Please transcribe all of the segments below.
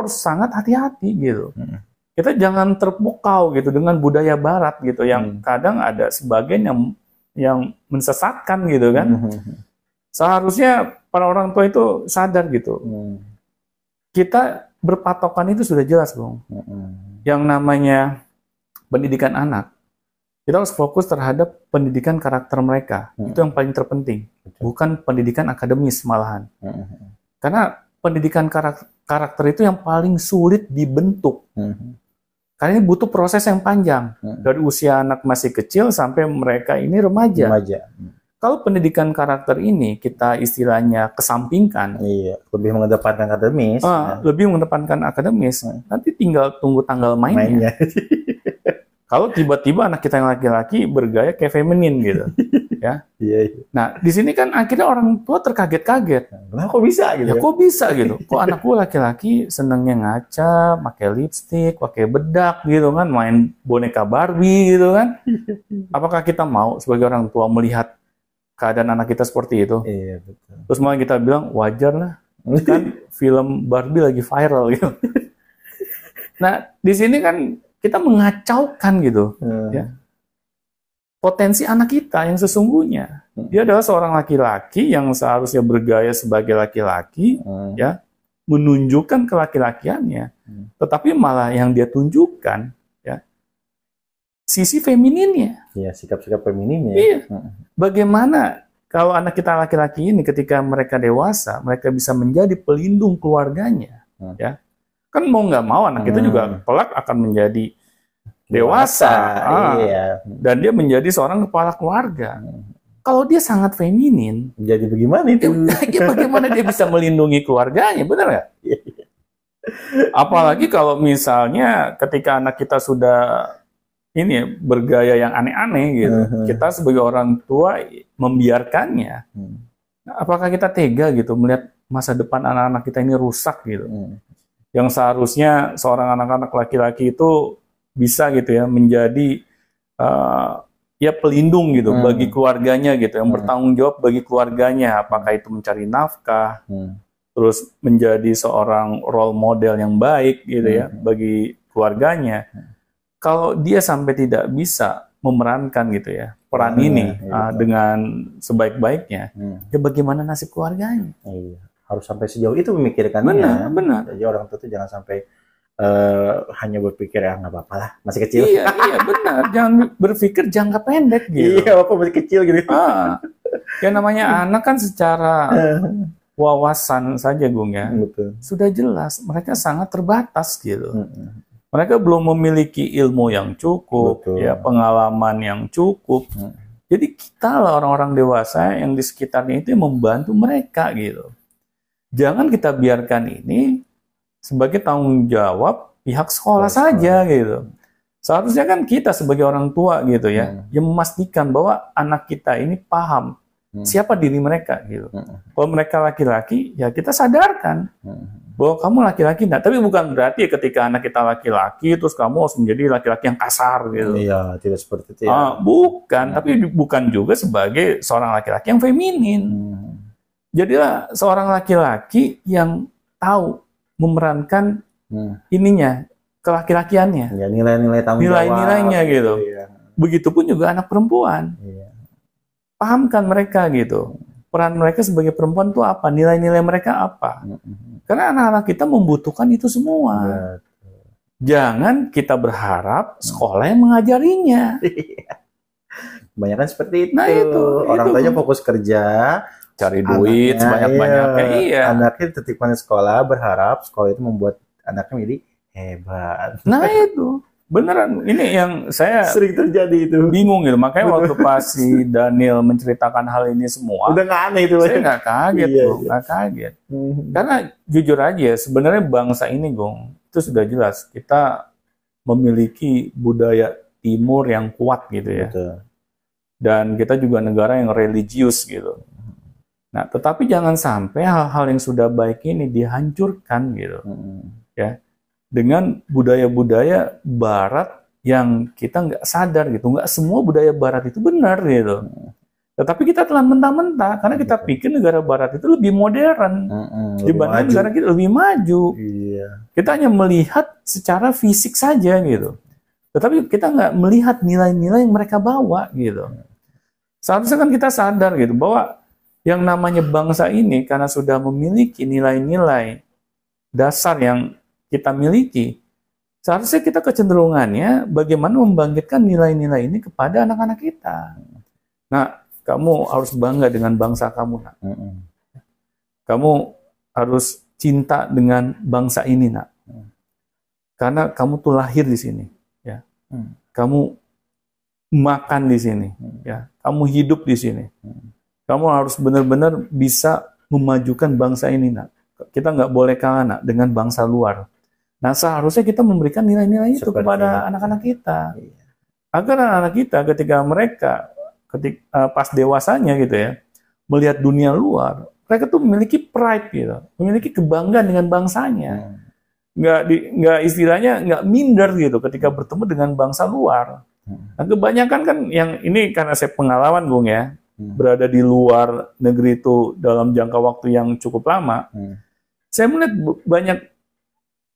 harus sangat hati-hati gitu. Kita jangan terpukau gitu dengan budaya Barat gitu, yang kadang ada sebagian yang mensesatkan gitu kan. Seharusnya para orang tua itu sadar gitu. Kita berpatokan itu sudah jelas, Bung. Yang namanya pendidikan anak, kita harus fokus terhadap pendidikan karakter mereka. Itu yang paling terpenting. Bukan pendidikan akademis malahan. Karena pendidikan karakter itu yang paling sulit dibentuk. Karena ini butuh proses yang panjang. Dari usia anak masih kecil sampai mereka ini remaja. Kalau pendidikan karakter ini kita istilahnya kesampingkan, lebih mengedepankan akademis. Lebih mengedepankan akademis. Nanti tinggal tunggu tanggal mainnya. Kalau tiba-tiba anak kita yang laki-laki bergaya kayak feminin gitu, ya. Nah, di sini kan akhirnya orang tua terkaget-kaget. Nah, kok bisa gitu? Ya, kok bisa gitu? Kok anakku laki-laki senengnya ngaca, pakai lipstik, pakai bedak gitu kan, main boneka Barbie gitu kan? Apakah kita mau sebagai orang tua melihat keadaan anak kita seperti itu? Iya, betul. Terus malah kita bilang wajar lah, kan film Barbie lagi viral gitu. Nah, di sini kan kita mengacaukan gitu, ya. Potensi anak kita yang sesungguhnya. Dia adalah seorang laki-laki yang seharusnya bergaya sebagai laki-laki, ya, menunjukkan kelaki-lakiannya. Tetapi malah yang dia tunjukkan, ya, sisi femininnya. Iya, sikap-sikap femininnya. Iya. Bagaimana kalau anak kita laki-laki ini ketika mereka dewasa, mereka bisa menjadi pelindung keluarganya, ya. Kan mau nggak mau anak kita juga kelak akan menjadi dewasa, dan dia menjadi seorang kepala keluarga. Kalau dia sangat feminin, jadi bagaimana itu? Ya bagaimana dia bisa melindungi keluarganya, benar nggak? Apalagi kalau misalnya ketika anak kita sudah ini bergaya yang aneh-aneh gitu, kita sebagai orang tua membiarkannya. Apakah kita tega gitu melihat masa depan anak-anak kita ini rusak gitu? Yang seharusnya seorang anak-anak laki-laki itu bisa gitu ya menjadi ya pelindung gitu bagi keluarganya gitu, yang bertanggung jawab bagi keluarganya, apakah itu mencari nafkah, terus menjadi seorang role model yang baik gitu ya bagi keluarganya. Kalau dia sampai tidak bisa memerankan gitu ya peran ini dengan sebaik-baiknya, ya bagaimana nasib keluarganya? Harus sampai sejauh itu memikirkannya. Benar. Jadi orang tua itu jangan sampai hanya berpikir ya nggak apa-apa lah, masih kecil. Iya benar. Jangan berpikir jangka pendek gitu. Iya, apa masih kecil gitu. Ya namanya anak kan secara wawasan saja, Gung ya. Betul. Sudah jelas mereka sangat terbatas gitu. Mereka belum memiliki ilmu yang cukup, ya pengalaman yang cukup. Jadi kita lah orang-orang dewasa yang di sekitarnya itu yang membantu mereka gitu. Jangan kita biarkan ini sebagai tanggung jawab pihak sekolah saja gitu. Seharusnya kan kita sebagai orang tua gitu ya, yang memastikan bahwa anak kita ini paham siapa diri mereka gitu. Kalau mereka laki-laki, ya kita sadarkan bahwa kamu laki-laki. Nah, tapi bukan berarti ketika anak kita laki-laki terus kamu harus menjadi laki-laki yang kasar gitu. Iya, tidak seperti itu ya. Bukan, tapi bukan juga sebagai seorang laki-laki yang feminin. Jadilah seorang laki-laki yang tahu memerankan ininya, kelaki-lakiannya. Ya, nilai-nilai tanggung jawab. Nilai-nilainya gitu. Begitupun juga anak perempuan. Pahamkan mereka gitu. Peran mereka sebagai perempuan itu apa? Nilai-nilai mereka apa? Karena anak-anak kita membutuhkan itu semua. Jangan kita berharap sekolah yang mengajarinya. Kebanyakan seperti itu. Nah, itu orang tuanya fokus kerja, cari duit sebanyak-banyaknya. Iya. Anaknya titipan sekolah, berharap sekolah itu membuat anaknya menjadi hebat. Nah itu beneran, ini yang saya sering terjadi itu. Bingung gitu. Makanya waktu pas si Daniel menceritakan hal ini semua, udah nggak aneh itu. Saya nggak kaget, nggak kaget. Karena jujur aja, sebenarnya bangsa ini, Gong, itu sudah jelas kita memiliki budaya Timur yang kuat gitu ya. Betul. Dan kita juga negara yang religius gitu. Nah, tetapi jangan sampai hal-hal yang sudah baik ini dihancurkan gitu, ya, dengan budaya-budaya Barat yang kita nggak sadar gitu. Nggak semua budaya Barat itu benar gitu. Tetapi kita telah mentah-mentah karena kita pikir negara barat itu lebih modern dibanding negara kita lebih maju. Iya. Kita hanya melihat secara fisik saja gitu. Tetapi kita nggak melihat nilai-nilai yang mereka bawa gitu. Seharusnya kan kita sadar gitu bahwa yang namanya bangsa ini karena sudah memiliki nilai-nilai dasar yang kita miliki, seharusnya kita kecenderungannya bagaimana membangkitkan nilai-nilai ini kepada anak-anak kita. Nah, kamu harus bangga dengan bangsa kamu, nak. Kamu harus cinta dengan bangsa ini, nak. Karena kamu tuh lahir di sini, ya. Kamu makan di sini, ya. Kamu hidup di sini. Kamu harus benar-benar bisa memajukan bangsa ini, nak. Kita nggak boleh kalah, nak, dengan bangsa luar. Nah, seharusnya kita memberikan nilai-nilai itu kepada anak-anak kita. Agar anak-anak kita ketika mereka pas dewasanya gitu ya, melihat dunia luar, mereka tuh memiliki pride gitu, memiliki kebanggaan dengan bangsanya. Nggak istilahnya nggak minder gitu ketika bertemu dengan bangsa luar. Nah, kebanyakan kan yang ini karena saya pengalaman, Bung, ya, berada di luar negeri itu dalam jangka waktu yang cukup lama, saya melihat banyak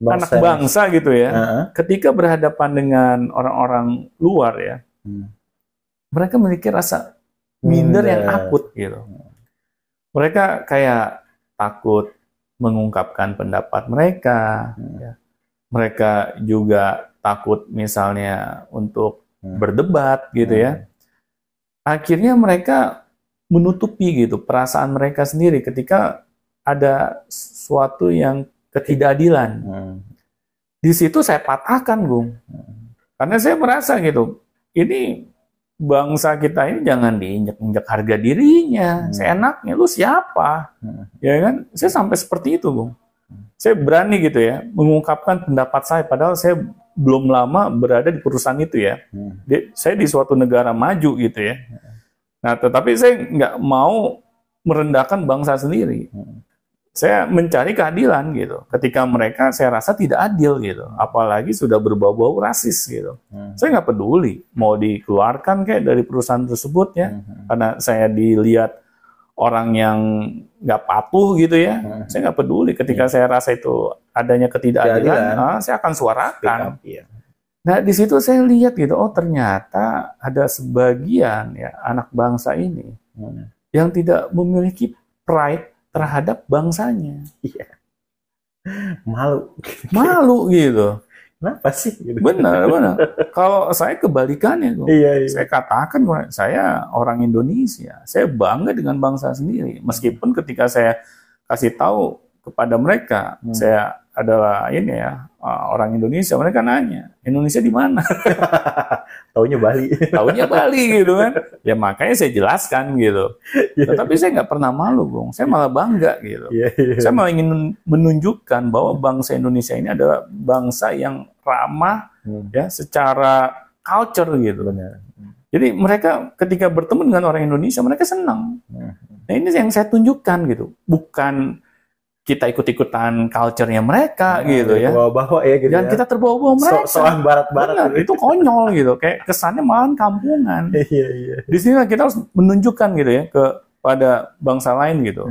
anak bangsa gitu ya, ketika berhadapan dengan orang-orang luar ya, mereka memiliki rasa minder yang akut gitu. Mereka kayak takut mengungkapkan pendapat mereka. Ya. Mereka juga takut misalnya untuk berdebat gitu ya. Akhirnya mereka menutupi gitu perasaan mereka sendiri ketika ada sesuatu yang ketidakadilan. Di situ saya patahkan, Bung. Karena saya merasa gitu, ini bangsa kita ini jangan diinjak-injak harga dirinya, seenaknya, lu siapa? Ya kan? Saya sampai seperti itu, Bung. Saya berani gitu ya, mengungkapkan pendapat saya, padahal saya belum lama berada di perusahaan itu ya. Saya di suatu negara maju gitu ya. Nah, tetapi saya nggak mau merendahkan bangsa sendiri. Saya mencari keadilan gitu. Ketika mereka saya rasa tidak adil gitu, apalagi sudah berbau-bau rasis gitu. Saya nggak peduli mau dikeluarkan kayak dari perusahaan tersebut ya, karena saya dilihat orang yang nggak patuh gitu ya. Saya nggak peduli. Ketika saya rasa itu adanya ketidakadilan, saya akan suarakan. Nah, di situ saya lihat gitu, oh ternyata ada sebagian ya anak bangsa ini yang tidak memiliki pride terhadap bangsanya. Iya. Malu gitu. Kenapa sih? Gitu. Benar. Kalau saya kebalikannya, saya katakan saya orang Indonesia, saya bangga dengan bangsa sendiri. Meskipun ketika saya kasih tahu kepada mereka, saya adalah ini ya orang Indonesia, mereka nanya, Indonesia di mana? Taunya Bali. Taunya Bali gitu kan. Ya makanya saya jelaskan gitu. Tetapi saya nggak pernah malu, Bung. Saya malah bangga gitu. Saya malah ingin menunjukkan bahwa bangsa Indonesia ini adalah bangsa yang ramah ya secara culture gitu. Benar. Jadi mereka ketika bertemu dengan orang Indonesia, mereka senang. Nah, ini yang saya tunjukkan gitu. Bukan kita ikut-ikutan culture-nya mereka gitu ya. Bawa-bawa ya gitu. Dan kita terbawa-bawa mereka. Soal barat-barat. Itu konyol gitu. Kayak kesannya malah kampungan. Iya. Di sini kita harus menunjukkan gitu ya kepada bangsa lain gitu.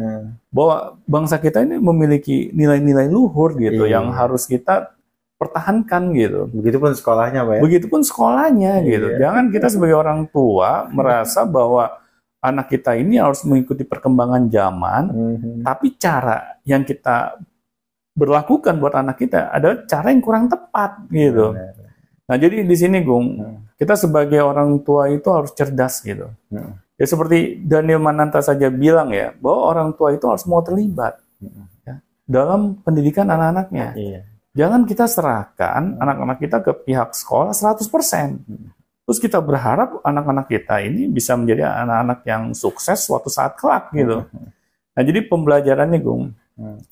Bahwa bangsa kita ini memiliki nilai-nilai luhur gitu yang harus kita pertahankan gitu. Begitupun sekolahnya, Pak ya. Begitupun sekolahnya gitu. Jangan kita sebagai orang tua merasa bahwa anak kita ini harus mengikuti perkembangan zaman, tapi cara yang kita berlakukan buat anak kita adalah cara yang kurang tepat gitu. Nah, jadi di sini, Gung, kita sebagai orang tua itu harus cerdas gitu. Ya seperti Daniel Mananta saja bilang ya, bahwa orang tua itu harus mau terlibat ya, dalam pendidikan anak-anaknya. Jangan kita serahkan anak-anak kita ke pihak sekolah 100%. Terus kita berharap anak-anak kita ini bisa menjadi anak-anak yang sukses suatu saat kelak gitu. Nah, jadi pembelajarannya, Gung,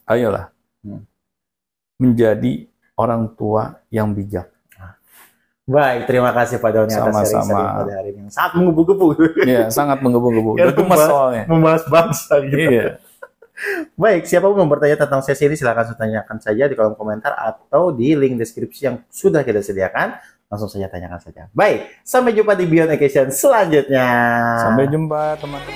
ayolah menjadi orang tua yang bijak. Baik, terima kasih Pak Doni atas sharing-sharing pada hari ini. Sangat menggebu-gebu. Iya, sangat menggebu-gebu. Udah gemes soalnya. Membahas bangsa gitu. Iya. Baik, siapapun yang bertanya tentang sesi ini silakan tanyakan saja di kolom komentar atau di link deskripsi yang sudah kita sediakan. Langsung saja tanyakan saja. Baik, sampai jumpa di Beyond Education selanjutnya. Sampai jumpa teman-teman.